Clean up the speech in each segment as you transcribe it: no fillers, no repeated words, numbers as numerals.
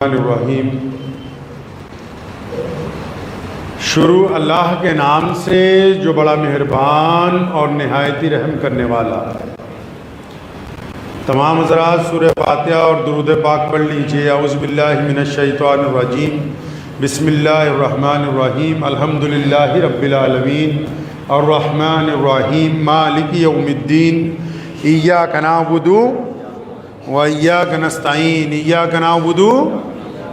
الرحیم۔ شروع اللہ کے نام سے جو بڑا مہربان اور نہایت ہی رحم کرنے والا ہے۔ تمام حضرات سورہ فاتحہ اور درود پاک پڑھ لیجئے۔ اعوذ باللہ من الشیطان الرجیم، بسم اللہ الرحمن الرحیم، الحمدللہ رب العالمین، الرحمن الرحیم، مالک یوم الدین، ایاک نعبد وإياك نستعين، إياك نعبد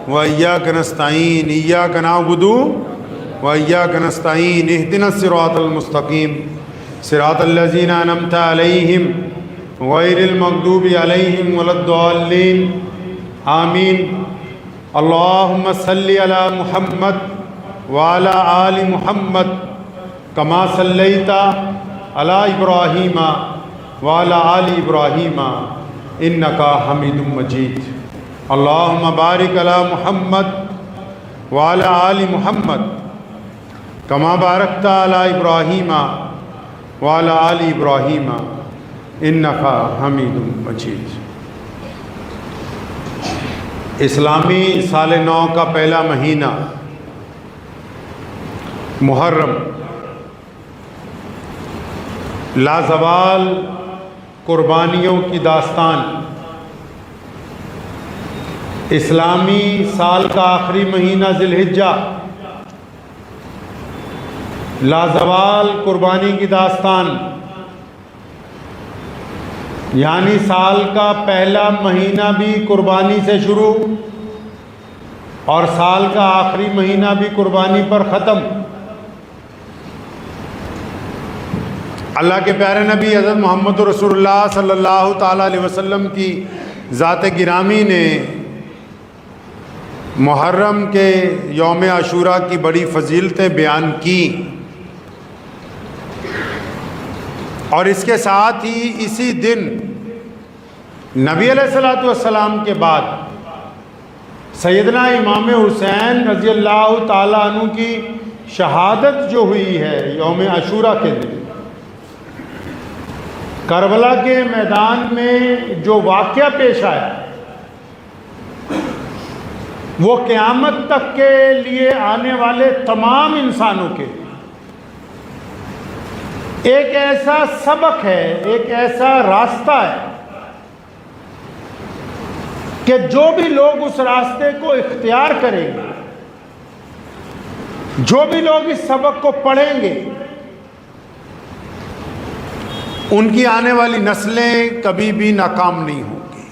وإياك نستعين، إياك نعبد وإياك نستعين، اهدنا الصراط المستقيم صراط الذين أنعمت عليهم غير المغضوب عليهم ولا الضالين، آمين۔ اللهم صل على محمد وعلى آل محمد كما صليت على إبراهيم وعلى آل إبراهيم انکا حمید مجید۔ اللہم بارک علی محمد وعلی آل محمد کما بارکت علی ابراہیم وعلی آل ابراہیم انکا حمید مجید۔ اسلامی سال نو کا پہلا مہینہ محرم، لازوال قربانیوں کی داستان، اسلامی سال کا آخری مہینہ ذی الحجہ، لازوال قربانی کی داستان، یعنی سال کا پہلا مہینہ بھی قربانی سے شروع اور سال کا آخری مہینہ بھی قربانی پر ختم۔ اللہ کے پیارے نبی حضرت محمد رسول اللہ صلی اللہ تعالیٰ علیہ وسلم کی ذات گرامی نے محرم کے یوم عاشوراء کی بڑی فضیلتیں بیان کی، اور اس کے ساتھ ہی اسی دن نبی علیہ السلام کے بعد سیدنا امام حسین رضی اللہ تعالیٰ عنہ کی شہادت جو ہوئی ہے یوم عاشوراء کے دن، کربلا کے میدان میں جو واقعہ پیش آیا وہ قیامت تک کے لیے آنے والے تمام انسانوں کے ایک ایسا سبق ہے، ایک ایسا راستہ ہے کہ جو بھی لوگ اس راستے کو اختیار کریں گے، جو بھی لوگ اس سبق کو پڑھیں گے، ان کی آنے والی نسلیں کبھی بھی ناکام نہیں ہوں گی۔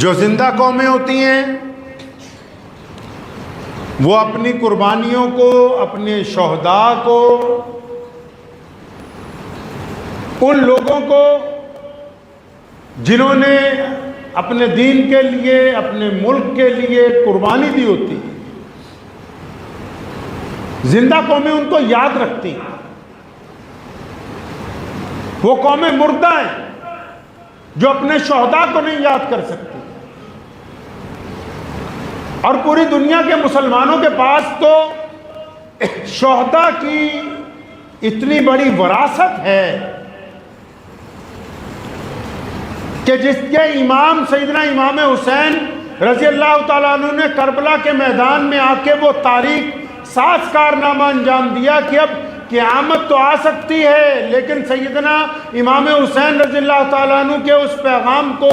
جو زندہ قومیں ہوتی ہیں وہ اپنی قربانیوں کو، اپنے شہداء کو، ان لوگوں کو جنہوں نے اپنے دین کے لیے، اپنے ملک کے لیے قربانی دی ہوتی، زندہ قومیں ان کو یاد رکھتی ہیں۔ وہ قومیں مردہ ہیں جو اپنے شہداء کو نہیں یاد کر سکتی، اور پوری دنیا کے مسلمانوں کے پاس تو شہداء کی اتنی بڑی وراثت ہے کہ جس کے امام سیدنا امام حسین رضی اللہ تعالیٰ عنہ نے کربلا کے میدان میں آ کے وہ تاریخ ساز کارنامہ انجام دیا کہ اب قیامت تو آ سکتی ہے لیکن سیدنا امام حسین رضی اللہ تعالیٰ عنہ کے اس پیغام کو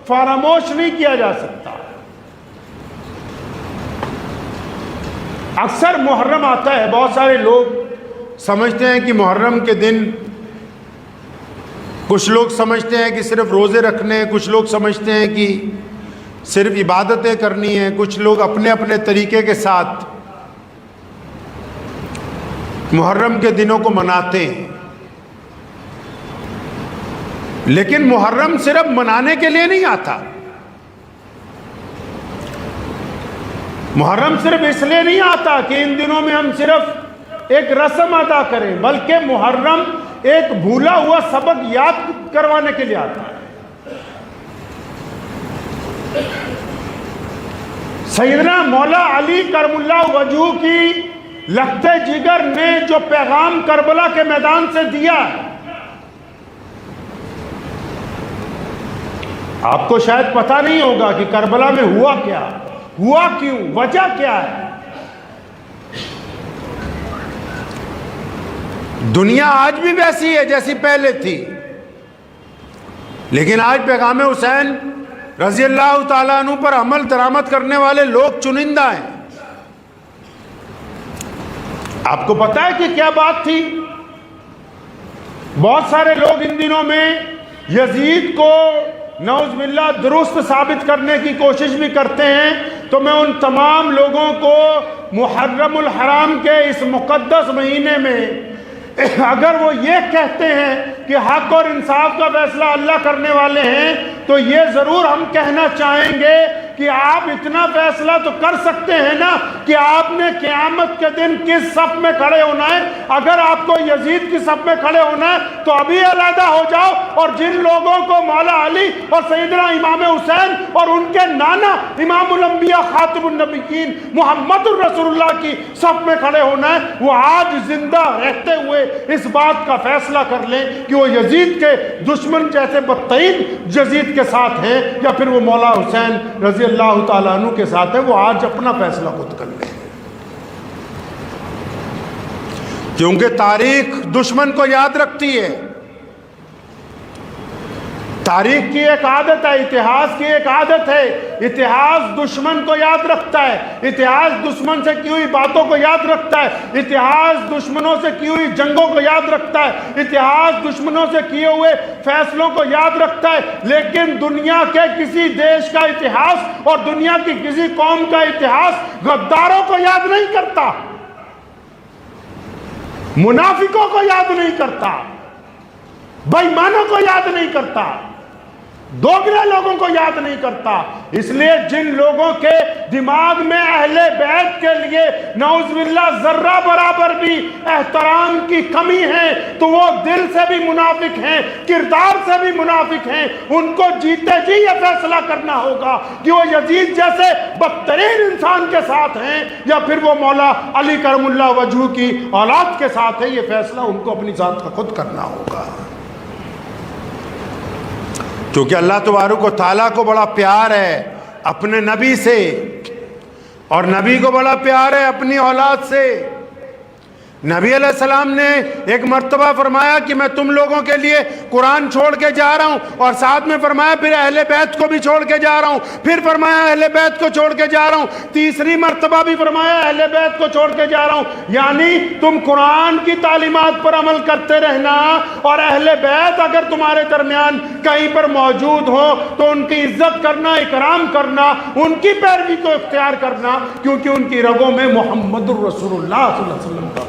فراموش نہیں کیا جا سکتا۔ اکثر محرم آتا ہے، بہت سارے لوگ سمجھتے ہیں کہ محرم کے دن، کچھ لوگ سمجھتے ہیں کہ صرف روزے رکھنے، کچھ لوگ سمجھتے ہیں کہ صرف عبادتیں کرنی ہیں، کچھ لوگ اپنے اپنے طریقے کے ساتھ محرم کے دنوں کو مناتے ہیں، لیکن محرم صرف منانے کے لیے نہیں آتا۔ محرم صرف اس لیے نہیں آتا کہ ان دنوں میں ہم صرف ایک رسم ادا کریں، بلکہ محرم ایک بھولا ہوا سبق یاد کروانے کے لیے آتا ہے۔ سیدنا مولا علی کرم اللہ وجہہ کی لخت جگر نے جو پیغام کربلا کے میدان سے دیا آپ کو شاید پتہ نہیں ہوگا کہ کربلا میں ہوا کیا، ہوا کیوں، وجہ کیا ہے۔ دنیا آج بھی ویسی ہے جیسی پہلے تھی، لیکن آج پیغام حسین رضی اللہ تعالیٰ عنہ پر عمل درآمد کرنے والے لوگ چنندہ ہیں۔ آپ کو پتہ ہے کہ کیا بات تھی؟ بہت سارے لوگ ان دنوں میں یزید کو نعوذ باللہ درست ثابت کرنے کی کوشش بھی کرتے ہیں، تو میں ان تمام لوگوں کو محرم الحرام کے اس مقدس مہینے میں اگر وہ یہ کہتے ہیں کہ حق اور انصاف کا فیصلہ اللہ کرنے والے ہیں، تو یہ ضرور ہم کہنا چاہیں گے کہ آپ اتنا فیصلہ تو کر سکتے ہیں نا کہ آپ نے قیامت کے دن کس صف میں کھڑے ہونا ہے۔ اگر آپ کو یزید کی صف میں کھڑے ہونا ہے تو ابھی علیحدہ ہو جاؤ، اور جن لوگوں کو مولا علی اور سیدنا امام حسین اور ان کے نانا امام الانبیاء خاتم النبیین محمد الرسول اللہ کی صف میں کھڑے ہونا ہے، وہ آج زندہ رہتے ہوئے اس بات کا فیصلہ کر لیں کہ وہ یزید کے دشمن جیسے بدترین یزید کے ساتھ ہیں یا پھر وہ مولا حسین رضی اللہ تعالیٰ عنہ کے ساتھ ہے۔ وہ آج اپنا فیصلہ خود کر لیں، کیونکہ تاریخ دشمن کو یاد رکھتی ہے۔ تاریخ کی ایک عادت ہے، اتہاس کی ایک عادت ہے، اتہاس دشمن کو یاد رکھتا ہے، اتہاس دشمن سے کی ہوئی باتوں کو یاد رکھتا ہے، اتہاس دشمنوں سے کی ہوئی جنگوں کو یاد رکھتا ہے، اتہاس دشمنوں سے کیے ہوئے فیصلوں کو یاد رکھتا ہے۔ لیکن دنیا کے کسی دیش کا اتہاس اور دنیا کی کسی قوم کا اتہاس غداروں کو یاد نہیں کرتا، منافقوں کو یاد نہیں کرتا، بے ایمانوں کو یاد نہیں کرتا، دوگلے لوگوں کو یاد نہیں کرتا۔ اس لیے جن لوگوں کے دماغ میں اہل بیت کے لیے نعوذ باللہ ذرہ برابر بھی احترام کی کمی ہے، تو وہ دل سے بھی منافق ہیں، کردار سے بھی منافق ہیں۔ ان کو جیتے جی یہ فیصلہ کرنا ہوگا کہ وہ یزید جیسے بدترین انسان کے ساتھ ہیں یا پھر وہ مولا علی کرم اللہ وجہہ کی اولاد کے ساتھ ہیں۔ یہ فیصلہ ان کو اپنی ذات کا خود کرنا ہوگا، کیونکہ اللہ تبارک و تعالیٰ کو بڑا پیار ہے اپنے نبی سے، اور نبی کو بڑا پیار ہے اپنی اولاد سے۔ نبی علیہ السلام نے ایک مرتبہ فرمایا کہ میں تم لوگوں کے لیے قرآن چھوڑ کے جا رہا ہوں، اور ساتھ میں فرمایا پھر اہل بیت کو بھی چھوڑ کے جا رہا ہوں، پھر فرمایا اہل بیت کو چھوڑ کے جا رہا ہوں، تیسری مرتبہ بھی فرمایا اہل بیت کو چھوڑ کے جا رہا ہوں۔ یعنی تم قرآن کی تعلیمات پر عمل کرتے رہنا، اور اہل بیت اگر تمہارے درمیان کہیں پر موجود ہو تو ان کی عزت کرنا، اکرام کرنا، ان کی پیروی کو اختیار کرنا، کیونکہ ان کی رگوں میں محمد الرسول اللہ صلی اللہ علیہ وسلم کا۔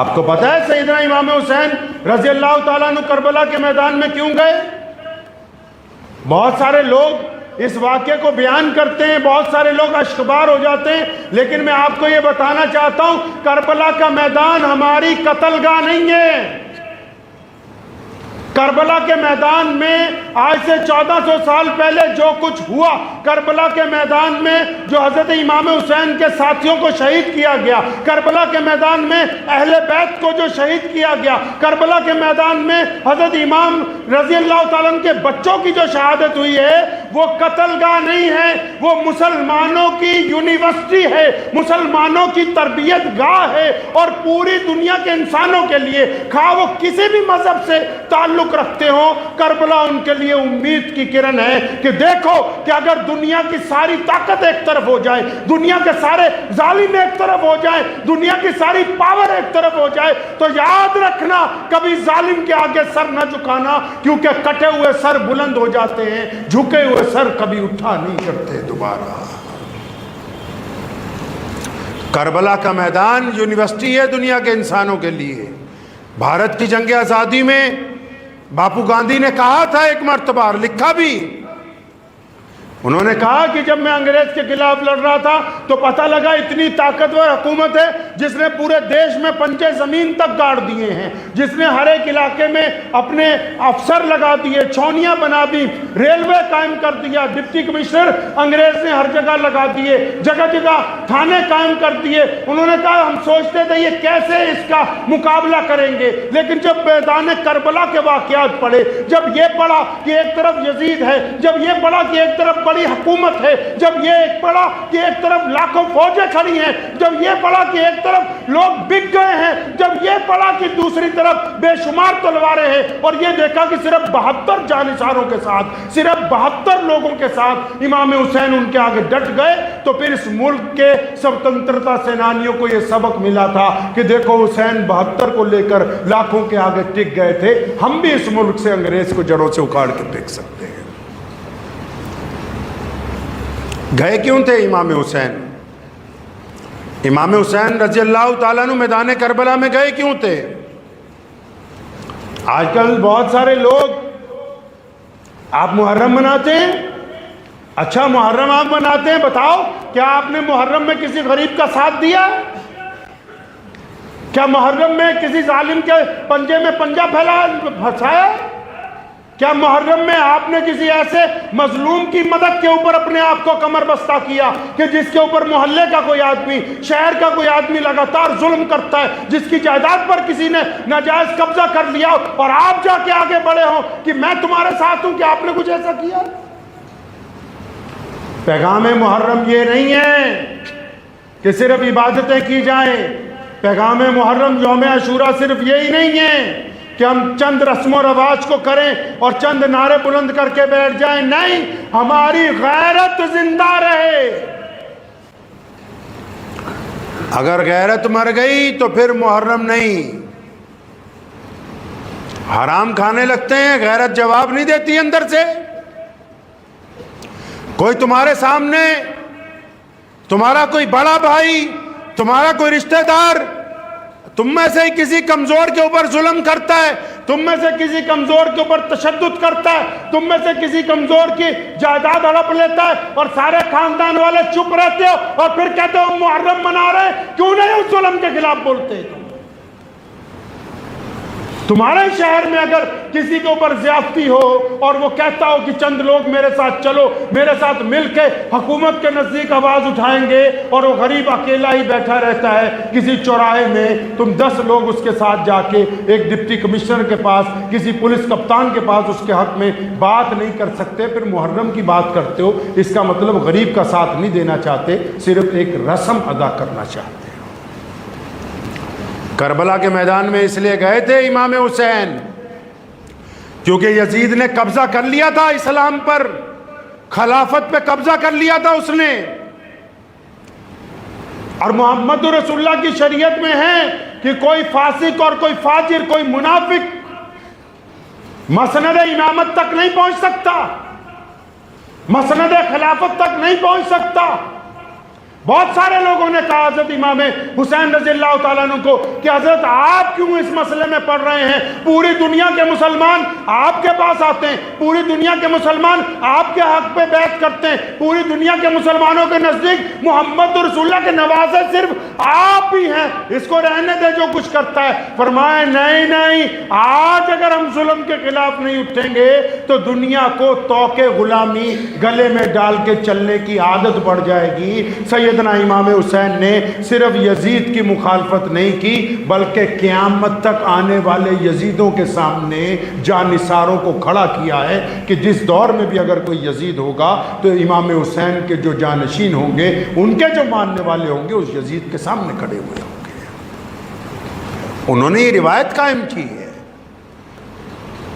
آپ کو پتہ ہے سیدنا امام حسین رضی اللہ تعالیٰ عنہ کربلا کے میدان میں کیوں گئے؟ بہت سارے لوگ اس واقعے کو بیان کرتے ہیں، بہت سارے لوگ اشکبار ہو جاتے ہیں، لیکن میں آپ کو یہ بتانا چاہتا ہوں کربلا کا میدان ہماری قتل گاہ نہیں ہے۔ کربلا کے میدان میں آج سے 1400 سال پہلے جو کچھ ہوا، کربلا کے میدان میں جو حضرت امام حسین کے ساتھیوں کو شہید کیا گیا، کربلا کے میدان میں اہل بیت کو جو شہید کیا گیا، کربلا کے میدان میں حضرت امام رضی اللہ تعالیٰ عنہ کے بچوں کی جو شہادت ہوئی ہے، وہ قتل گاہ نہیں ہے، وہ مسلمانوں کی یونیورسٹی ہے، مسلمانوں کی تربیت گاہ ہے، اور پوری دنیا کے انسانوں کے لیے، خواہ وہ کسی بھی مذہب سے تعلق رکھتے ہوں، کربلا ان کے لیے امید کی کرن ہے کہ دیکھو کہ اگر دنیا کی ساری طاقت ایک طرف ہو جائے، دنیا کے سارے ظالم ایک طرف ہو جائے، دنیا کی ساری پاور ایک طرف ہو جائے، تو یاد رکھنا کبھی ظالم کے آگے سر نہ جھکانا، کیونکہ کٹے ہوئے سر بلند ہو جاتے ہیں، جھکے ہوئے سر کبھی اٹھا نہیں کرتے دوبارہ۔ کربلا کا میدان یونیورسٹی ہے دنیا کے انسانوں کے لیے۔ بھارت کی جنگ آزادی میں باپو گاندھی نے کہا تھا ایک مرتبہ، اور لکھا بھی، انہوں نے کہا کہ جب میں انگریز کے خلاف لڑ رہا تھا تو پتہ لگا اتنی طاقتور حکومت ہے جس نے پورے دیش میں پنجے زمین تک گاڑ دیے ہیں، جس نے ہر ایک علاقے میں اپنے افسر لگا دیے، چھاؤنیاں بنا دی، ریلوے قائم کر دیا، ڈپٹی کمشنر انگریز نے ہر جگہ لگا دیے، جگہ جگہ تھانے قائم کر دیے۔ انہوں نے کہا ہم سوچتے تھے یہ کیسے اس کا مقابلہ کریں گے، لیکن جب میدان کربلا کے واقعات پڑھے، جب یہ پڑھا کہ ایک طرف یزید ہے، جب یہ پڑھا کہ ایک طرف بڑی حکومت ہے، جب یہ پڑھا کہ ایک طرف لاکھوں فوجیں کھڑی ہیں، جب یہ پڑھا کہ ایک طرف لوگ بک گئے ہیں، جب یہ پڑھا کہ دوسری طرف بے شمار تلواریں ہیں، اور یہ دیکھا کہ صرف 72 جانثاروں کے ساتھ، صرف 72 لوگوں کے ساتھ امام حسین ان کے آگے ڈٹ گئے، تو پھر اس ملک کے سوتنترتا سینانیوں کو یہ سبق ملا تھا کہ دیکھو حسین 72 کو لے کر لاکھوں کے آگے ٹک گئے تھے، ہم بھی اس ملک سے انگریز کو جڑوں سے اکھاڑ کے پھینک سکتے ہیں۔ گئے کیوں تھے امام حسین؟ امام حسین رضی اللہ تعالیٰ عنہ میدان کربلا میں گئے کیوں تھے؟ آج کل بہت سارے لوگ آپ محرم مناتے ہیں، اچھا محرم آپ مناتے ہیں، بتاؤ کیا آپ نے محرم میں کسی غریب کا ساتھ دیا؟ کیا محرم میں کسی ظالم کے پنجے میں پنجہ پھنسایا؟ کیا محرم میں آپ نے کسی ایسے مظلوم کی مدد کے اوپر اپنے آپ کو کمر بستہ کیا کہ جس کے اوپر محلے کا کوئی آدمی، شہر کا کوئی آدمی لگاتار ظلم کرتا ہے، جس کی جائیداد پر کسی نے ناجائز قبضہ کر لیا اور آپ جا کے آگے بڑھے ہوں کہ میں تمہارے ساتھ ہوں، کہ آپ نے کچھ ایسا کیا؟ پیغام محرم یہ نہیں ہے کہ صرف عبادتیں کی جائیں، پیغام محرم یوم عاشورہ صرف یہی نہیں ہے کہ ہم چند رسم و رواج کو کریں اور چند نعرے بلند کر کے بیٹھ جائیں، نہیں، ہماری غیرت زندہ رہے۔ اگر غیرت مر گئی تو پھر محرم نہیں، حرام کھانے لگتے ہیں، غیرت جواب نہیں دیتی اندر سے۔ کوئی تمہارے سامنے، تمہارا کوئی بڑا بھائی، تمہارا کوئی رشتہ دار تم میں سے کسی کمزور کے اوپر ظلم کرتا ہے، تم میں سے کسی کمزور کے اوپر تشدد کرتا ہے، تم میں سے کسی کمزور کی جائیداد ہڑپ لیتا ہے، اور سارے خاندان والے چپ رہتے ہو اور پھر کہتے ہو محرم منا رہے، کیوں نہیں اس ظلم کے خلاف بولتے؟ تمہارے شہر میں اگر کسی کے اوپر زیادتی ہو اور وہ کہتا ہو کہ چند لوگ میرے ساتھ چلو، میرے ساتھ مل کے حکومت کے نزدیک آواز اٹھائیں گے، اور وہ غریب اکیلا ہی بیٹھا رہتا ہے کسی چوراہے میں، تم 10 لوگ اس کے ساتھ جا کے ایک ڈپٹی کمشنر کے پاس، کسی پولیس کپتان کے پاس اس کے حق میں بات نہیں کر سکتے، پھر محرم کی بات کرتے ہو، اس کا مطلب غریب کا ساتھ نہیں دینا چاہتے، صرف ایک رسم ادا کرنا چاہتے۔ کربلا کے میدان میں اس لیے گئے تھے امام حسین کیونکہ یزید نے قبضہ کر لیا تھا اسلام پر، خلافت پہ قبضہ کر لیا تھا اس نے، اور محمد رسول اللہ کی شریعت میں ہے کہ کوئی فاسق اور کوئی فاجر، کوئی منافق مسند امامت تک نہیں پہنچ سکتا، مسند خلافت تک نہیں پہنچ سکتا۔ بہت سارے لوگوں نے کہا حضرت امام حسین رضی اللہ تعالیٰ عنہ کو کہ حضرت آپ کیوں اس مسئلے میں پڑھ رہے ہیں؟ پوری دنیا کے مسلمان آپ کے پاس آتے ہیں، پوری دنیا کے مسلمان آپ کے حق پہ بیعت کرتے ہیں، پوری دنیا کے مسلمانوں کے نزدیک محمد رسول اللہ کے نوازے صرف آپ ہی ہیں، اس کو رہنے دے جو کچھ کرتا ہے۔ فرمائے نہیں، آج اگر ہم ظلم کے خلاف نہیں اٹھیں گے تو دنیا کو توق غلامی گلے میں ڈال کے چلنے کی عادت بڑھ جائے گی۔ سیدنا امام حسین نے صرف یزید کی مخالفت نہیں کی بلکہ قیامت تک آنے والے یزیدوں کے سامنے جانثاروں کو کھڑا کیا ہے کہ جس دور میں بھی اگر کوئی یزید ہوگا تو امام حسین کے جو جانشین ہوں گے، ان کے جو ماننے والے ہوں گے، اس یزید کے سامنے کھڑے ہوئے ہوں گے۔ انہوں نے یہ روایت قائم کی ہے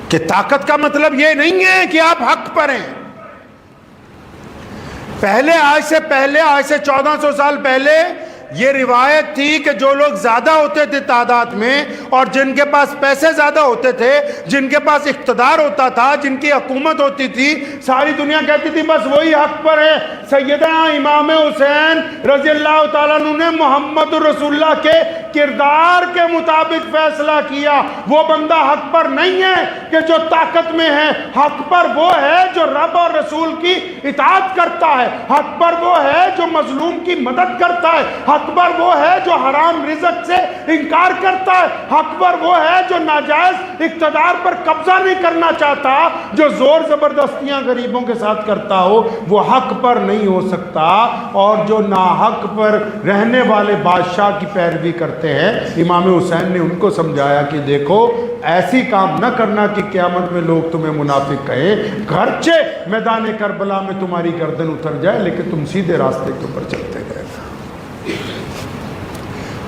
کہ طاقت کا مطلب یہ نہیں ہے کہ آپ حق پر ہیں۔ پہلے آج سے 1400 سال پہلے یہ روایت تھی کہ جو لوگ زیادہ ہوتے تھے تعداد میں اور جن کے پاس پیسے زیادہ ہوتے تھے، جن کے پاس اقتدار ہوتا تھا، جن کی حکومت ہوتی تھی، ساری دنیا کہتی تھی بس وہی حق پر ہے۔ سیدنا امام حسین رضی اللہ تعالیٰ عنہ نے محمد رسول اللہ کے کردار کے مطابق فیصلہ کیا۔ وہ بندہ حق پر نہیں ہے کہ جو طاقت میں ہے، حق پر وہ ہے جو رب اور رسول کی اطاعت کرتا ہے، حق پر وہ ہے جو مظلوم کی مدد کرتا ہے، حق پر وہ ہے جو حرام رزق سے انکار کرتا ہے، حق پر وہ ہے جو ناجائز اقتدار پر قبضہ نہیں کرنا چاہتا، جو زور زبردستیاں غریبوں کے ساتھ کرتا ہو وہ حق پر نہیں ہو سکتا، اور جو ناحق پر رہنے والے بادشاہ کی پیروی کرتے ہیں۔ امام حسین نے ان کو سمجھایا کہ دیکھو ایسی کام نہ کرنا کہ قیامت میں لوگ تمہیں منافق کہیں، گرچہ میدان کربلا میں تمہاری گردن اتر جائے لیکن تم سیدھے راستے کے اوپر چلتے گئے۔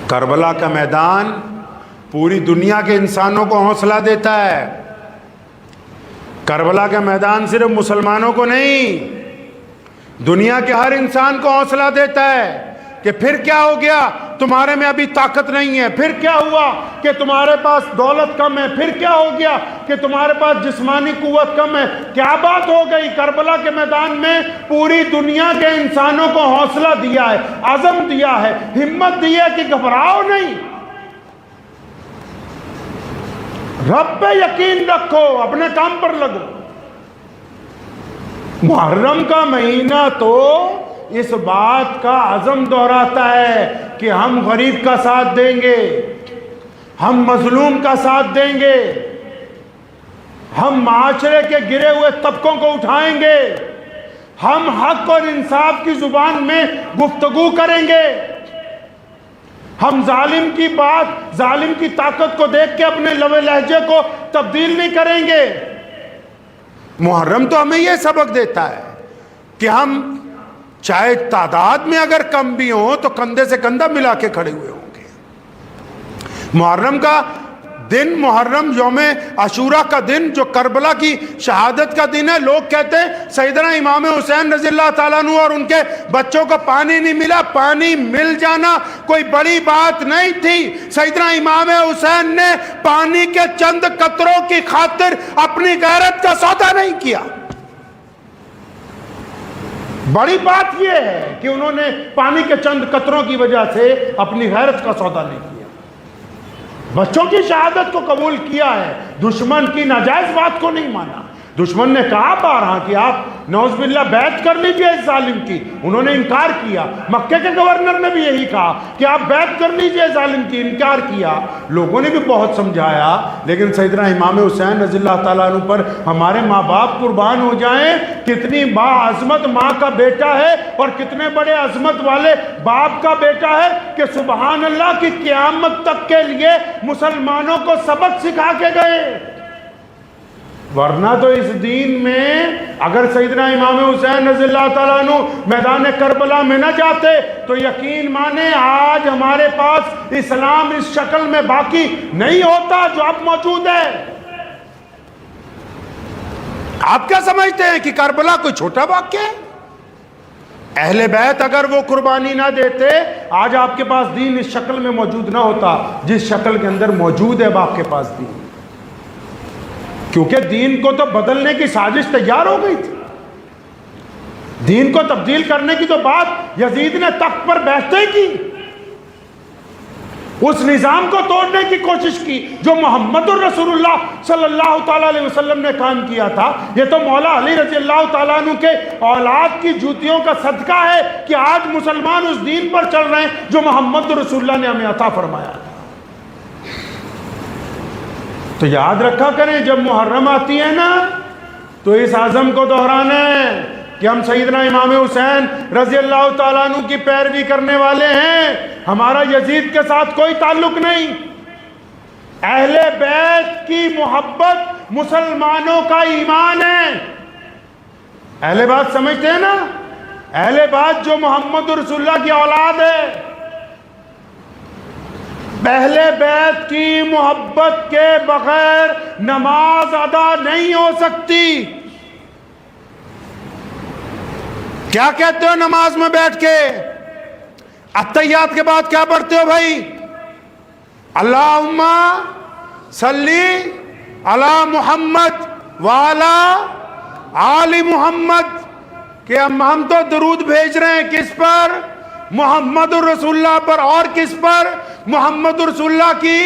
کربلا کا میدان پوری دنیا کے انسانوں کو حوصلہ دیتا ہے۔ کربلا کا میدان صرف مسلمانوں کو نہیں، دنیا کے ہر انسان کو حوصلہ دیتا ہے کہ پھر کیا ہو گیا، تمہارے میں ابھی طاقت نہیں ہے، پھر کیا ہوا کہ تمہارے پاس دولت کم ہے، پھر کیا ہو گیا کہ تمہارے پاس جسمانی قوت کم ہے، کیا بات ہو گئی۔ کربلا کے میدان میں پوری دنیا کے انسانوں کو حوصلہ دیا ہے، عزم دیا ہے، ہمت دی ہے کہ گھبراؤ نہیں، رب پہ یقین رکھو، اپنے کام پر لگو۔ محرم کا مہینہ تو اس بات کا عزم دہراتا ہے کہ ہم غریب کا ساتھ دیں گے، ہم مظلوم کا ساتھ دیں گے، ہم معاشرے کے گرے ہوئے طبقوں کو اٹھائیں گے، ہم حق اور انصاف کی زبان میں گفتگو کریں گے، ہم ظالم کی بات، ظالم کی طاقت کو دیکھ کے اپنے لوے لہجے کو تبدیل نہیں کریں گے۔ محرم تو ہمیں یہ سبق دیتا ہے کہ ہم چاہے تعداد میں اگر کم بھی ہوں تو کندھے سے کندھا ملا کے کھڑے ہوئے ہوں گے۔ محرم کا دن، محرم یوم عاشوراء کا دن جو کربلا کی شہادت کا دن ہے، لوگ کہتے ہیں سیدنا امام حسین رضی اللہ تعالیٰ عنہ اور ان کے بچوں کو پانی نہیں ملا۔ پانی مل جانا کوئی بڑی بات نہیں تھی۔ سیدنا امام حسین نے پانی کے چند قطروں کی خاطر اپنی غیرت کا سودا نہیں کیا۔ بڑی بات یہ ہے کہ انہوں نے پانی کے چند قطروں کی وجہ سے اپنی غیرت کا سودا نہیں کیا، بچوں کی شہادت کو قبول کیا ہے، دشمن کی ناجائز بات کو نہیں مانا۔ دشمن نے کہا بارہا کہ آپ نعوذ باللہ بیعت کر لیجئے اس ظالم کی، انہوں نے انکار کیا۔ مکے کے گورنر نے بھی یہی کہا کہ آپ بیعت کر لیجئے ظالم کی، انکار کیا۔ لوگوں نے بھی بہت سمجھایا، لیکن سیدنا امام حسین رضی اللہ تعالیٰ عنہ پر ہمارے ماں باپ قربان ہو جائیں، کتنی باعظمت ماں کا بیٹا ہے اور کتنے بڑے عظمت والے باپ کا بیٹا ہے کہ سبحان اللہ کی قیامت تک کے لیے مسلمانوں کو سبق سکھا کے گئے۔ ورنہ تو اس دین میں اگر سیدنا امام حسین رضی اللہ تعالیٰ عنہ میدان کربلا میں نہ جاتے تو یقین مانے آج ہمارے پاس اسلام اس شکل میں باقی نہیں ہوتا جو اب موجود ہے۔ آپ کیا سمجھتے ہیں کہ کربلا کوئی چھوٹا واقعہ ہے؟ اہل بیت اگر وہ قربانی نہ دیتے آج آپ کے پاس دین اس شکل میں موجود نہ ہوتا جس شکل کے اندر موجود ہے اب آپ کے پاس دین، کیونکہ دین کو تو بدلنے کی سازش تیار ہو گئی تھی۔ دین کو تبدیل کرنے کی تو بات یزید نے تخت پر بیٹھتے کی، اس نظام کو توڑنے کی کوشش کی جو محمد الرسول اللہ صلی اللہ تعالیٰ علیہ وسلم نے قائم کیا تھا۔ یہ تو مولا علی رضی اللہ تعالیٰ عنہ کے اولاد کی جوتیوں کا صدقہ ہے کہ آج مسلمان اس دین پر چل رہے ہیں جو محمد الرسول اللہ نے ہمیں عطا فرمایا تھا۔ تو یاد رکھا کریں جب محرم آتی ہے نا تو اس عزم کو دہرانا ہے کہ ہم سیدنا امام حسین رضی اللہ تعالیٰ عنہ کی پیروی کرنے والے ہیں، ہمارا یزید کے ساتھ کوئی تعلق نہیں۔ اہل بیت کی محبت مسلمانوں کا ایمان ہے۔ اہل بیت سمجھتے ہیں نا، اہل بیت جو محمد رسول اللہ کی اولاد ہے، اہل بیت کی محبت کے بغیر نماز ادا نہیں ہو سکتی۔ کیا کہتے ہو نماز میں بیٹھ کے؟ التحیات کے بعد کیا پڑھتے ہو بھائی؟ اللہم صلی علی محمد وعلی آل محمد، کہ ہم تو درود بھیج رہے ہیں کس پر؟ محمد الرسول اللہ پر. اور کس پر؟ محمد الرسول اللہ کی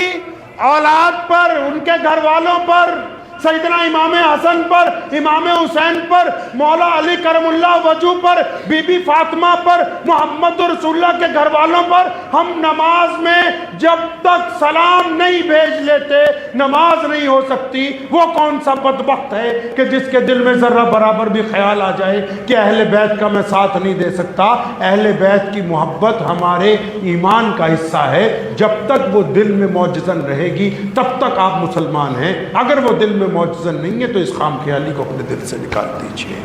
اولاد پر، ان کے گھر والوں پر، سیدنا امام حسن پر، امام حسین پر، مولا علی کرم اللہ وجہ پر، بی بی فاطمہ پر، محمد رسول اللہ کے گھر والوں پر. ہم نماز میں جب تک سلام نہیں بھیج لیتے نماز نہیں ہو سکتی. وہ کون سا بدبخت ہے کہ جس کے دل میں ذرہ برابر بھی خیال آ جائے کہ اہل بیت کا میں ساتھ نہیں دے سکتا. اہل بیت کی محبت ہمارے ایمان کا حصہ ہے. جب تک وہ دل میں موجزن رہے گی تب تک آپ مسلمان ہیں. اگر وہ دل میں موجزن نہیں ہے تو اس خام خیالی کو اپنے دل سے نکال دیجئے.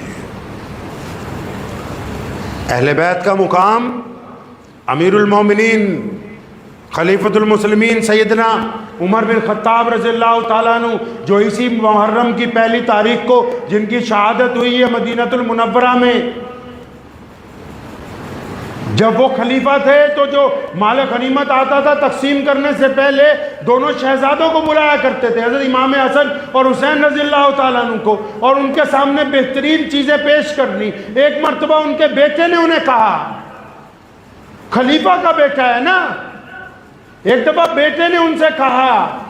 اہل بیت کا مقام امیر المومنین خلیفۃ المسلمین سیدنا عمر بن خطاب رضی اللہ تعالیٰ عنہ، جو اسی محرم کی پہلی تاریخ کو جن کی شہادت ہوئی ہے مدینہ المنورہ میں، جب وہ خلیفہ تھے تو جو مال غنیمت آتا تھا تقسیم کرنے سے پہلے دونوں شہزادوں کو بلایا کرتے تھے، حضرت امام حسن اور حسین رضی اللہ تعالیٰ عنہ کو، اور ان کے سامنے بہترین چیزیں پیش کرنی. ایک مرتبہ ان کے بیٹے نے انہیں کہا، خلیفہ کا بیٹا ہے نا، ایک دفعہ بیٹے نے ان سے کہا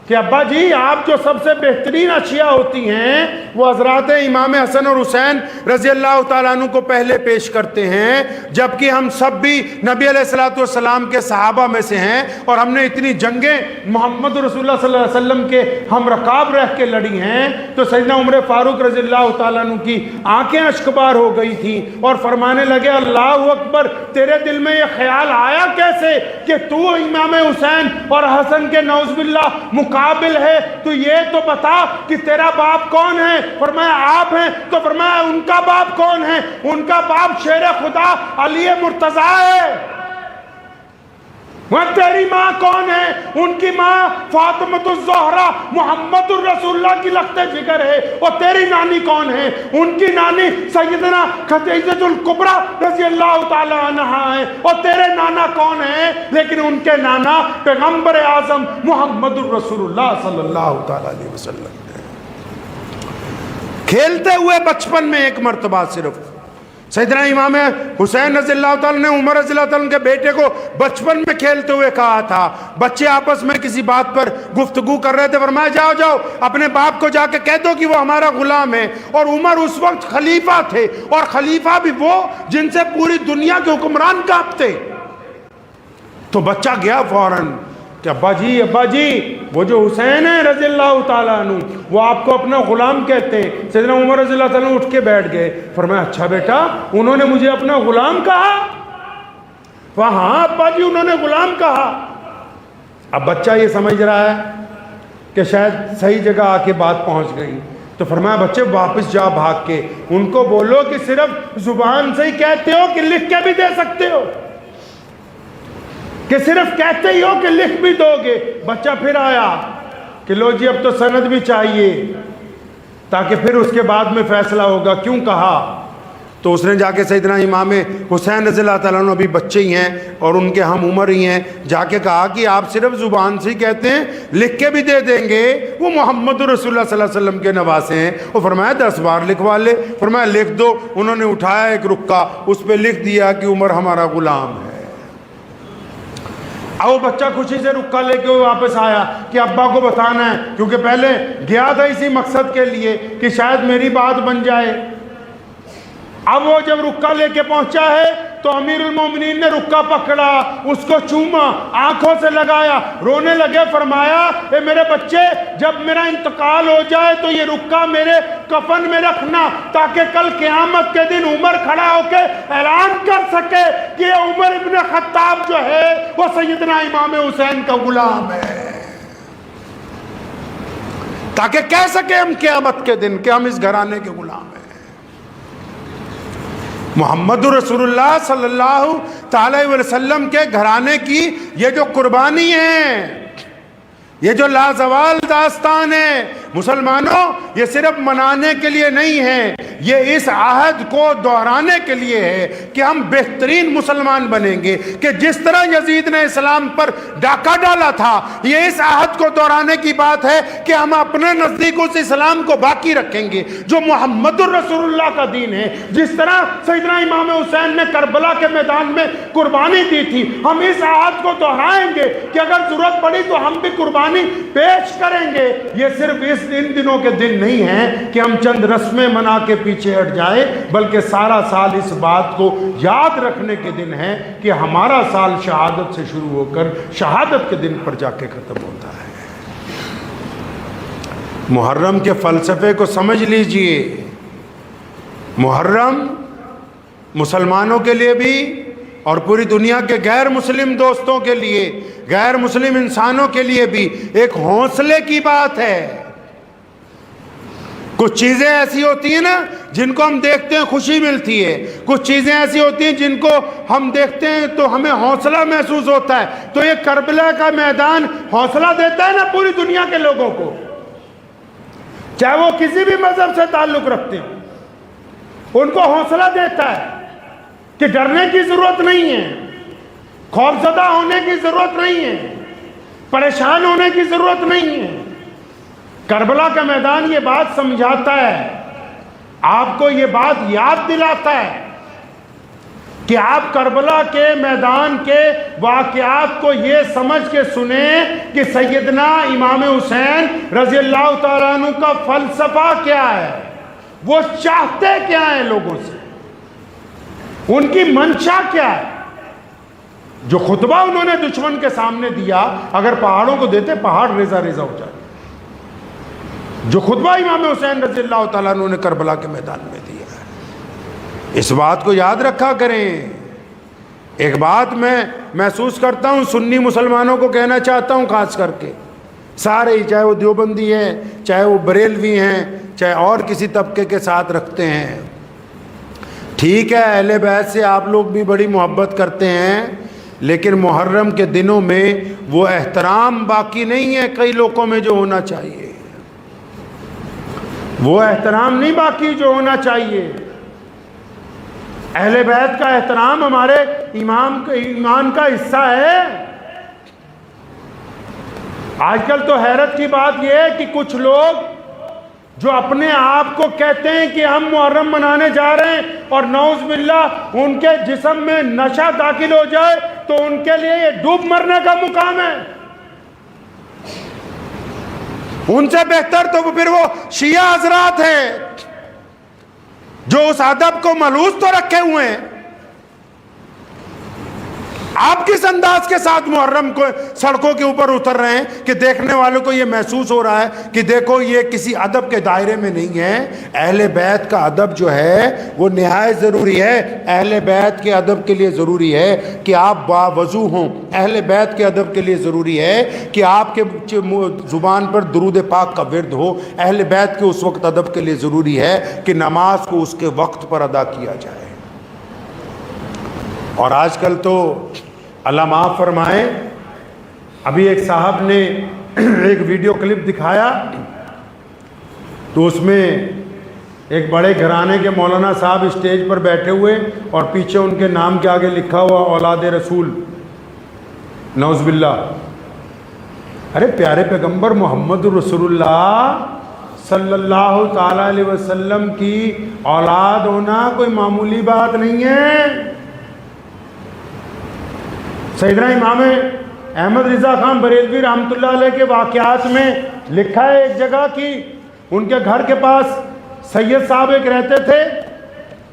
کہ ابا جی آپ جو سب سے بہترین اشیاء ہوتی ہیں وہ حضرات امام حسن اور حسین رضی اللہ تعالیٰ عنہ کو پہلے پیش کرتے ہیں، جبکہ ہم سب بھی نبی علیہ الصلوۃ والسلام کے صحابہ میں سے ہیں اور ہم نے اتنی جنگیں محمد رسول اللہ صلی اللہ علیہ وسلم کے ہم رکاب رہ کے لڑی ہیں. تو سیدنا عمر فاروق رضی اللہ تعالیٰ عنہ کی آنکھیں اشکبار ہو گئی تھیں اور فرمانے لگے اللہ اکبر، تیرے دل میں یہ خیال آیا کیسے کہ تو امام حسین اور حسن کے نعوذ باللہ قابل ہے؟ تو یہ تو بتا کہ تیرا باپ کون ہے؟ فرمایا آپ ہیں. تو فرمایا ان کا باپ کون ہے؟ ان کا باپ شیر خدا علی مرتضیٰ ہے. وہ تیری ماں کون ہے؟ ان کی ماں فاطمۃ الزہرا محمد الرسول اللہ کی لخت جگر ہے. اور تیری نانی کون ہے؟ ان کی نانی سیدنا خدیجہ الکبریٰ رضی اللہ تعالی عنہا ہے. اور تیرے نانا کون ہیں؟ لیکن ان کے نانا پیغمبر اعظم محمد الرسول اللہ صلی اللہ تعالی علیہ وسلم ہے. کھیلتے ہوئے بچپن میں ایک مرتبہ صرف سیدنا امام حسین رضی اللہ تعالیٰ نے عمر رضی اللہ تعالیٰ کے بیٹے کو بچپن میں کھیلتے ہوئے کہا تھا، بچے آپس میں کسی بات پر گفتگو کر رہے تھے، فرمایا جاؤ جاؤ اپنے باپ کو جا کے کہہ دو کہ وہ ہمارا غلام ہے. اور عمر اس وقت خلیفہ تھے، اور خلیفہ بھی وہ جن سے پوری دنیا کے حکمران کانپتے. تو بچہ گیا فوراً کہ ابا جی وہ جو حسین ہے رضی اللہ تعالیٰ عنہ وہ آپ کو اپنا غلام کہتے ہیں. سیدنا عمر رضی اللہ تعالیٰ عنہ اٹھ کے بیٹھ گئے. فرمایا اچھا بیٹا انہوں نے مجھے اپنا غلام کہا؟ ہاں ابا جی انہوں نے غلام کہا. اب بچہ یہ سمجھ رہا ہے کہ شاید صحیح جگہ آ کے بات پہنچ گئی. تو فرمایا بچے واپس جا بھاگ کے ان کو بولو کہ صرف زبان سے ہی کہتے ہو کہ لکھ کے بھی دے سکتے ہو، کہ صرف کہتے ہی ہو کہ لکھ بھی دو گے. بچہ پھر آیا کہ لو جی اب تو سند بھی چاہیے تاکہ پھر اس کے بعد میں فیصلہ ہوگا. کیوں کہا؟ تو اس نے جا کے سیدنا امام حسین رضی اللہ تعالیٰ عنہ ابھی بچے ہی ہیں اور ان کے ہم عمر ہی ہیں، جا کے کہا کہ آپ صرف زبان سے ہی کہتے ہیں، لکھ کے بھی دے دیں گے. وہ محمد رسول اللہ صلی اللہ علیہ وسلم کے نواسے ہیں. وہ فرمایا 10 بار لکھوا لے. فرمایا لکھ دو. انہوں نے اٹھایا ایک رکا، اس پہ لکھ دیا کہ عمر ہمارا غلام ہے. وہ بچہ خوشی سے رکا لے کے واپس آیا کہ ابا کو بتانا ہے، کیونکہ پہلے گیا تھا اسی مقصد کے لیے کہ شاید میری بات بن جائے. اب وہ جب رکا لے کے پہنچا ہے تو امیر المومنین نے رکا پکڑا، اس کو چوما، آنکھوں سے لگایا، رونے لگے. فرمایا اے میرے بچے جب میرا انتقال ہو جائے تو یہ رکا میرے کفن میں رکھنا تاکہ کل قیامت کے دن عمر کھڑا ہو کے اعلان کر سکے کہ عمر ابن خطاب جو ہے وہ سیدنا امام حسین کا غلام ہے، تاکہ کہہ سکے ہم قیامت کے دن کہ ہم اس گھرانے کے غلام ہیں. محمد رسول اللہ صلی اللہ تعالی وسلم کے گھرانے کی یہ جو قربانی ہے، یہ جو لازوال داستان ہے مسلمانوں، یہ صرف منانے کے لیے نہیں ہے، یہ اس عہد کو دہرانے کے لیے ہے کہ ہم بہترین مسلمان بنیں گے، کہ جس طرح یزید نے اسلام پر ڈاکہ ڈالا تھا، یہ اس عہد کو دہرانے کی بات ہے کہ ہم اپنے نزدیک اس اسلام کو باقی رکھیں گے جو محمد الرسول اللہ کا دین ہے۔ جس طرح سیدنا امام حسین نے کربلا کے میدان میں قربانی دی تھی، ہم اس عہد کو دہرائیں گے کہ اگر ضرورت پڑی تو ہم بھی قربانی پیش کریں گے۔ یہ صرف ان دنوں کے دن نہیں ہیں کہ ہم چند رسمیں منا کے پیچھے ہٹ جائیں، بلکہ سارا سال اس بات کو یاد رکھنے کے دن ہے کہ ہمارا سال شہادت سے شروع ہو کر شہادت کے دن پر جا کے ختم ہوتا ہے۔ محرم کے فلسفے کو سمجھ لیجئے۔ محرم مسلمانوں کے لیے بھی اور پوری دنیا کے غیر مسلم دوستوں کے لیے، غیر مسلم انسانوں کے لیے بھی ایک حوصلے کی بات ہے۔ کچھ چیزیں ایسی ہوتی ہیں نا جن کو ہم دیکھتے ہیں خوشی ملتی ہے، کچھ چیزیں ایسی ہوتی ہیں جن کو ہم دیکھتے ہیں تو ہمیں حوصلہ محسوس ہوتا ہے۔ تو یہ کربلا کا میدان حوصلہ دیتا ہے نا پوری دنیا کے لوگوں کو، چاہے وہ کسی بھی مذہب سے تعلق رکھتے ہوں، ان کو حوصلہ دیتا ہے کہ ڈرنے کی ضرورت نہیں ہے، خوفزدہ ہونے کی ضرورت نہیں ہے، پریشان ہونے کی ضرورت نہیں ہے۔ کربلا کا میدان یہ بات سمجھاتا ہے، آپ کو یہ بات یاد دلاتا ہے کہ آپ کربلا کے میدان کے واقعات کو یہ سمجھ کے سنیں کہ سیدنا امام حسین رضی اللہ تعالیٰ عنہ کا فلسفہ کیا ہے، وہ چاہتے کیا ہیں لوگوں سے، ان کی منشا کیا ہے۔ جو خطبہ انہوں نے دشمن کے سامنے دیا، اگر پہاڑوں کو دیتے پہاڑ ریزہ ریزہ ہو جاتے۔ جو خطبہ امام حسین رضی اللہ تعالیٰ عنہ نے کربلا کے میدان میں دیا ہے، اس بات کو یاد رکھا کریں۔ ایک بات میں محسوس کرتا ہوں، سنی مسلمانوں کو کہنا چاہتا ہوں، خاص کر کے سارے ہی، چاہے وہ دیوبندی ہیں، چاہے وہ بریلوی ہیں، چاہے اور کسی طبقے کے ساتھ رکھتے ہیں، ٹھیک ہے اہل بیت سے آپ لوگ بھی بڑی محبت کرتے ہیں، لیکن محرم کے دنوں میں وہ احترام باقی نہیں ہے کئی لوگوں میں جو ہونا چاہیے، وہ احترام نہیں باقی جو ہونا چاہیے۔ اہل بیت کا احترام ہمارے ایمان کا حصہ ہے۔ آج کل تو حیرت کی بات یہ ہے کہ کچھ لوگ جو اپنے آپ کو کہتے ہیں کہ ہم محرم منانے جا رہے ہیں، اور نعوذ باللہ ان کے جسم میں نشہ داخل ہو جائے تو ان کے لیے یہ ڈوب مرنے کا مقام ہے۔ ان سے بہتر تو پھر وہ شیعہ حضرات ہیں جو اس ادب کو ملوث تو رکھے ہوئے ہیں۔ آپ کس انداز کے ساتھ محرم کو سڑکوں کے اوپر اتر رہے ہیں کہ دیکھنے والوں کو یہ محسوس ہو رہا ہے کہ دیکھو یہ کسی ادب کے دائرے میں نہیں ہے۔ اہل بیت کا ادب جو ہے وہ نہایت ضروری ہے۔ اہل بیت کے ادب کے لیے ضروری ہے کہ آپ باوضو ہوں، اہل بیت کے ادب کے لیے ضروری ہے کہ آپ کے زبان پر درود پاک کا ورد ہو، اہل بیت کے اس وقت ادب کے لیے ضروری ہے کہ نماز کو اس کے وقت پر ادا کیا جائے۔ اور آج کل تو اللہ معاف فرمائے، ابھی ایک صاحب نے ایک ویڈیو کلپ دکھایا تو اس میں ایک بڑے گھرانے کے مولانا صاحب اسٹیج پر بیٹھے ہوئے اور پیچھے ان کے نام کے آگے لکھا ہوا اولاد رسول، نعوذ باللہ۔ ارے پیارے پیغمبر محمد رسول اللہ صلی اللہ تعالیٰ علیہ وسلم کی اولاد ہونا کوئی معمولی بات نہیں ہے۔ سیدنا امام احمد رضا خان بریلوی رحمۃ اللہ علیہ کے واقعات میں لکھا ہے ایک جگہ کہ ان کے گھر کے پاس سید صاحب ایک رہتے تھے،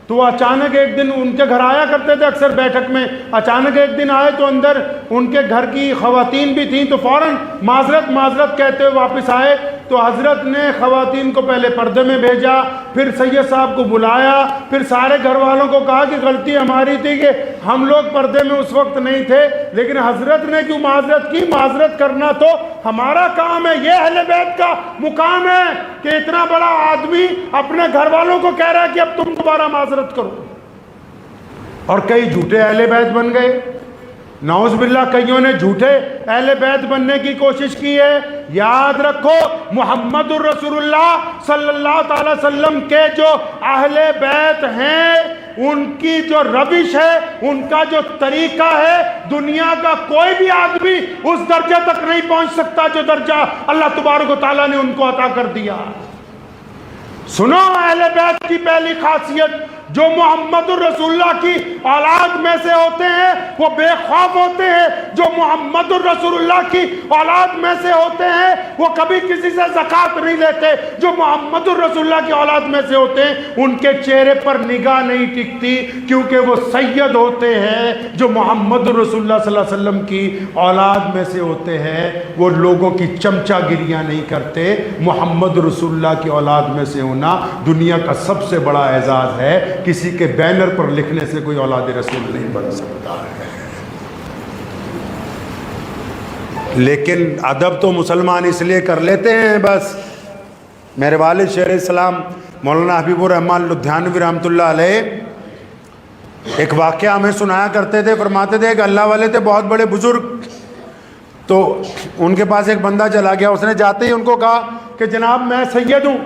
تو وہ اچانک ایک دن ان کے گھر آیا کرتے تھے اکثر بیٹھک میں، اچانک ایک دن آئے تو اندر ان کے گھر کی خواتین بھی تھیں، تو فوراً معذرت کہتے ہوئے واپس آئے۔ تو حضرت نے خواتین کو پہلے پردے میں بھیجا، پھر سید صاحب کو بلایا، پھر سارے گھر والوں کو کہا کہ غلطی ہماری تھی کہ ہم لوگ پردے میں اس وقت نہیں تھے، لیکن حضرت نے کیوں معذرت کی؟ معذرت کرنا تو ہمارا کام ہے، یہ اہل بیت کا مقام ہے کہ اتنا بڑا آدمی اپنے گھر والوں کو کہہ رہا ہے کہ اب تم دوبارہ معذرت کرو۔ اور کئی جھوٹے اہل بیت بن گئے نعوذ باللہ کئیوں نے جھوٹے اہل بیت بننے کی کوشش کی ہے. یاد رکھو محمد الرسول اللہ صلی اللہ تعالی وسلم کے جو اہل بیت ہیں ان کی جو روش ہے, ان کا جو طریقہ ہے, دنیا کا کوئی بھی آدمی اس درجہ تک نہیں پہنچ سکتا جو درجہ اللہ تبارک و تعالیٰ نے ان کو عطا کر دیا. سنو اہل بیت کی پہلی خاصیت, جو محمد الرسول اللہ کی اولاد میں سے ہوتے ہیں وہ بے خوف ہوتے ہیں. جو محمد الرسول اللہ کی اولاد میں سے ہوتے ہیں وہ کبھی کسی سے زکوٰۃ نہیں لیتے. جو محمد الرسول اللہ کی اولاد میں سے ہوتے ہیں ان کے چہرے پر نگاہ نہیں ٹکتی, کیونکہ وہ سید ہوتے ہیں. جو محمد الرسول اللہ صلی اللہ علیہ وسلم کی اولاد میں سے ہوتے ہیں وہ لوگوں کی چمچہ گریاں نہیں کرتے. محمد رسول اللہ کی اولاد میں سے ہونا دنیا کا سب سے بڑا اعزاز ہے. کسی کے بینر پر لکھنے سے کوئی اولاد رسول نہیں بن سکتا ہے. لیکن ادب تو مسلمان اس لیے کر لیتے ہیں بس. میرے والد شیخ الاسلام مولانا حبیب الرحمن لدھیانوی رحمۃ اللہ علیہ ایک واقعہ ہمیں سنایا کرتے تھے. فرماتے تھے کہ اللہ والے تھے بہت بڑے بزرگ, تو ان کے پاس ایک بندہ چلا گیا. اس نے جاتے ہی ان کو کہا کہ جناب میں سید ہوں.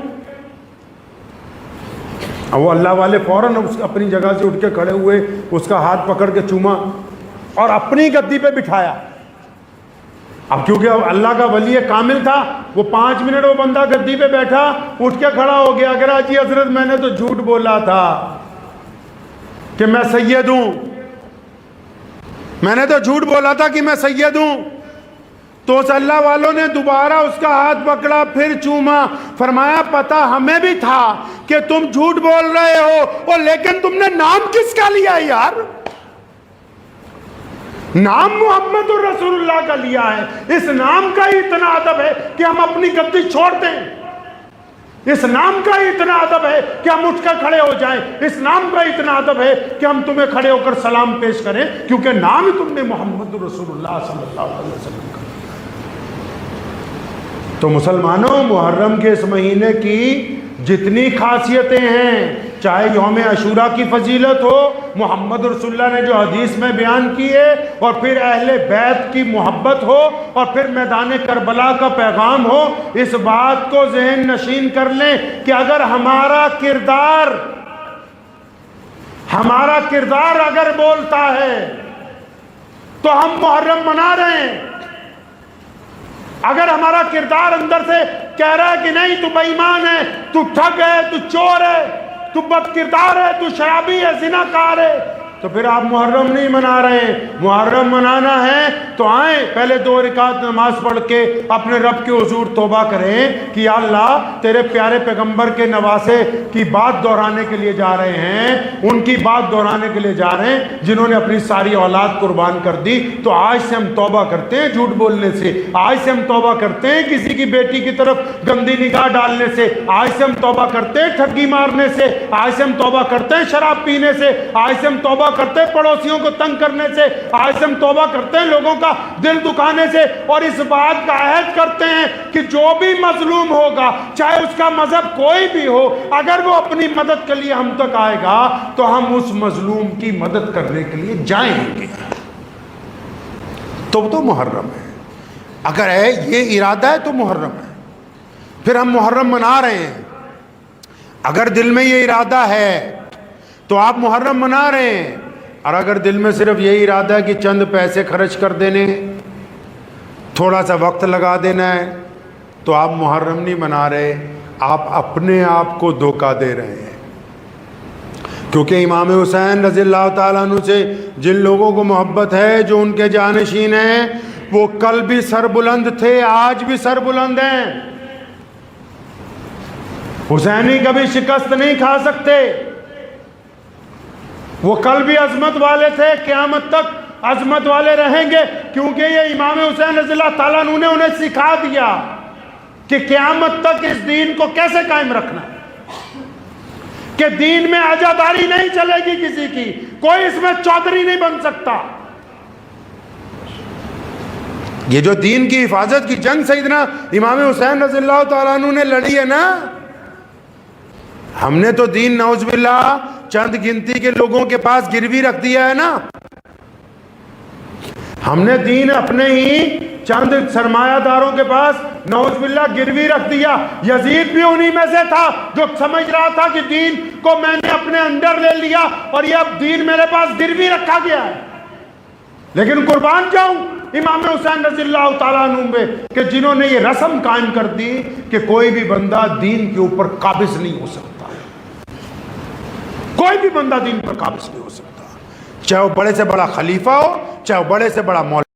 وہ اللہ والے فوراً اپنی جگہ سے اٹھ کے کھڑے ہوئے, اس کا ہاتھ پکڑ کے چوما اور اپنی گدی پہ بٹھایا. اب کیونکہ اللہ کا ولی کامل تھا, وہ 5 منٹ وہ بندہ گدی پہ بیٹھا, اٹھ کے کھڑا ہو گیا. اگر جی حضرت میں نے تو جھوٹ بولا تھا کہ میں سید ہوں, میں نے تو جھوٹ بولا تھا کہ میں سید ہوں. تو اس اللہ والوں نے دوبارہ اس کا ہاتھ پکڑا, پھر چوما. فرمایا پتہ ہمیں بھی تھا کہ تم جھوٹ بول رہے ہو, اور لیکن تم نے نام کس کا لیا یار؟ نام محمد الرسول اللہ کا لیا ہے. اس نام کا ہی اتنا ادب ہے کہ ہم اپنی گدی چھوڑ دیں. اس نام کا ہی اتنا ادب ہے کہ ہم اٹھ کر کھڑے ہو جائیں. اس نام کا ہی اتنا ادب ہے کہ ہم تمہیں کھڑے ہو کر سلام پیش کریں, کیونکہ نام ہی تم نے محمد الرسول اللہ صلی اللہ علیہ وسلم کا. تو مسلمانوں, محرم کے اس مہینے کی جتنی خاصیتیں ہیں, چاہے یوم عاشوراء کی فضیلت ہو, محمد رسول اللہ نے جو حدیث میں بیان کی ہے, اور پھر اہل بیت کی محبت ہو, اور پھر میدان کربلا کا پیغام ہو, اس بات کو ذہن نشین کر لیں کہ اگر ہمارا کردار اگر بولتا ہے تو ہم محرم منا رہے ہیں. اگر ہمارا کردار اندر سے کہہ رہا ہے کہ نہیں تو بے ایمان ہے, تو ٹھگ ہے, تو چور ہے, تو بد کردار ہے, تو شرابی ہے, زناکار ہے, تو پھر آپ محرم نہیں منا رہے ہیں. محرم منانا ہے تو آئیں, پہلے 2 رکعت نماز پڑھ کے اپنے رب کے حضور توبہ کریں کہ یا اللہ تیرے پیارے پیغمبر کے نواسے کی بات دہرانے کے لیے جا رہے ہیں, ان کی بات دہرانے کے لیے جا رہے ہیں جنہوں نے اپنی ساری اولاد قربان کر دی. تو آج سے ہم توبہ کرتے ہیں جھوٹ بولنے سے, آج سے ہم توبہ کرتے ہیں کسی کی بیٹی کی طرف گندی نگاہ ڈالنے سے, آج سے ہم توبہ کرتے ہیں ٹھگی مارنے سے, آج سے ہم توبہ کرتے ہیں شراب پینے سے, آج سے ہم توبہ کرتے ہیں پڑوسیوں کو تنگ کرنے سے, آج سے ہم توبہ کرتے ہیں لوگوں کا دل دکھانے سے. اور اس بات کا عہد کرتے ہیں کہ جو بھی مظلوم ہوگا, چاہے اس کا مذہب کوئی بھی ہو, اگر وہ اپنی مدد کے لیے ہم تک آئے گا تو ہم اس مظلوم کی مدد کرنے کے لیے جائیں گے. تو محرم ہے. اگر ہے یہ ارادہ ہے تو محرم ہے. پھر ہم محرم منا رہے ہیں. اگر دل میں یہ ارادہ ہے تو آپ محرم منا رہے ہیں, اور اگر دل میں صرف یہی ارادہ ہے کہ چند پیسے خرچ کر دینے, تھوڑا سا وقت لگا دینا ہے, تو آپ محرم نہیں منا رہے, آپ اپنے آپ کو دھوکہ دے رہے ہیں. کیونکہ امام حسین رضی اللہ تعالیٰ عنہ سے جن لوگوں کو محبت ہے, جو ان کے جانشین ہیں, وہ کل بھی سر بلند تھے, آج بھی سر بلند ہیں. حسینی کبھی شکست نہیں کھا سکتے. وہ کل بھی عظمت والے تھے, قیامت تک عظمت والے رہیں گے, کیونکہ یہ امام حسین رضی اللہ تعالیٰ عنہ نے انہیں سکھا دیا کہ قیامت تک اس دین کو کیسے قائم رکھنا ہے, کہ دین میں عزاداری نہیں چلے گی کسی کی, کوئی اس میں چودھری نہیں بن سکتا. یہ جو دین کی حفاظت کی جنگ سیدنا امام حسین رضی اللہ تعالیٰ عنہ نے لڑی ہے نا, ہم نے تو دین نعوذ باللہ چند گنتی کے لوگوں کے پاس گروی رکھ دیا ہے نا. ہم نے دین اپنے ہی چند سرمایہ داروں کے پاس نعوذ باللہ گروی رکھ دیا. یزید بھی انہی میں سے تھا جو سمجھ رہا تھا کہ دین کو میں نے اپنے اندر لے لیا اور یہ اب دین میرے پاس گروی رکھا گیا ہے. لیکن قربان جاؤں امام حسین رضی اللہ تعالیٰ عنہ پہ کہ جنہوں نے یہ رسم قائم کر دی کہ کوئی بھی بندہ دین کے اوپر قابض نہیں ہو سکتا. کوئی بھی بندہ دین پر قابض نہیں ہو سکتا، چاہے وہ بڑے سے بڑا خلیفہ ہو، چاہے وہ بڑے سے بڑا مولا.